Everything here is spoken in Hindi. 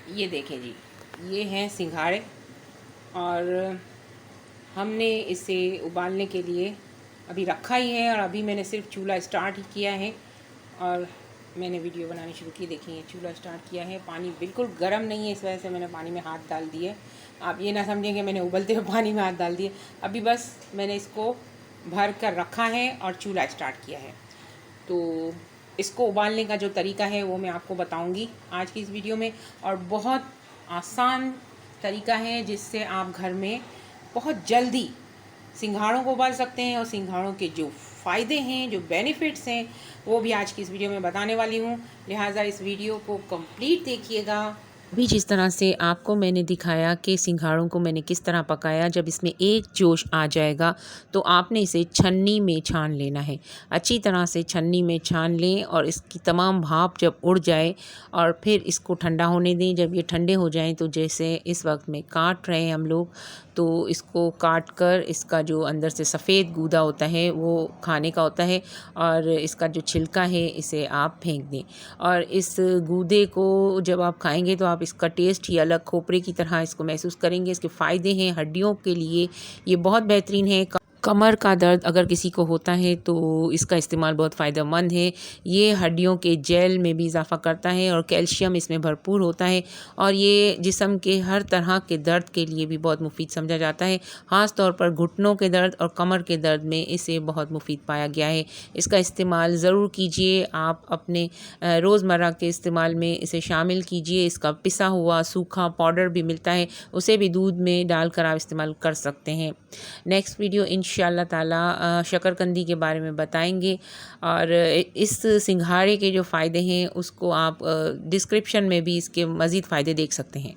ये देखें जी, ये हैं सिंघाड़े और हमने इसे उबालने के लिए अभी रखा ही है और अभी मैंने सिर्फ चूल्हा स्टार्ट ही किया है और मैंने वीडियो बनानी शुरू की। देखिए चूल्हा स्टार्ट किया है, पानी बिल्कुल गर्म नहीं है, इस वजह से मैंने पानी में हाथ डाल दिए। आप ये ना समझें कि मैंने उबलते हुए पानी में हाथ डाल दिए। अभी बस मैंने इसको भर कर रखा है और चूल्हा स्टार्ट किया है। तो इसको उबालने का जो तरीका है वो मैं आपको बताऊंगी आज की इस वीडियो में, और बहुत आसान तरीका है जिससे आप घर में बहुत जल्दी सिंघाड़ों को उबाल सकते हैं और सिंघाड़ों के जो फ़ायदे हैं, जो बेनिफिट्स हैं, वो भी आज की इस वीडियो में बताने वाली हूँ। लिहाजा इस वीडियो को कंप्लीट देखिएगा। अभी जिस तरह से आपको मैंने दिखाया कि सिंघाड़ों को मैंने किस तरह पकाया, जब इसमें एक जोश आ जाएगा तो आपने इसे छन्नी में छान लेना है। अच्छी तरह से छन्नी में छान लें और इसकी तमाम भाप जब उड़ जाए और फिर इसको ठंडा होने दें। जब ये ठंडे हो जाएं तो जैसे इस वक्त में काट रहे हैं हम लोग, तो इसको काट कर इसका जो अंदर से सफ़ेद गूदा होता है वो खाने का होता है और इसका जो छिलका है इसे आप फेंक दें। और इस गूदे को जब आप खाएंगे तो आप इसका टेस्ट ही अलग खोपरे की तरह इसको महसूस करेंगे। इसके फ़ायदे हैं हड्डियों के लिए, ये बहुत बेहतरीन है। कमर का दर्द अगर किसी को होता है तो इसका इस्तेमाल बहुत फ़ायदेमंद है। ये हड्डियों के जेल में भी इजाफ़ा करता है और कैल्शियम इसमें भरपूर होता है और ये जिस्म के हर तरह के दर्द के लिए भी बहुत मुफीद समझा जाता है। ख़ास तौर पर घुटनों के दर्द और कमर के दर्द में इसे बहुत मुफीद पाया गया है। इसका इस्तेमाल ज़रूर कीजिए, आप अपने रोज़मर्रा के इस्तेमाल में इसे शामिल कीजिए। इसका पिसा हुआ सूखा पाउडर भी मिलता है, उसे भी दूध में डालकर आप इस्तेमाल कर सकते हैं। नेक्स्ट वीडियो इंशाअल्लाह ताला शकरकंदी के बारे में बताएंगे और इस सिंघाड़े के जो फ़ायदे हैं उसको आप डिस्क्रिप्शन में भी इसके मज़ीद फ़ायदे देख सकते हैं।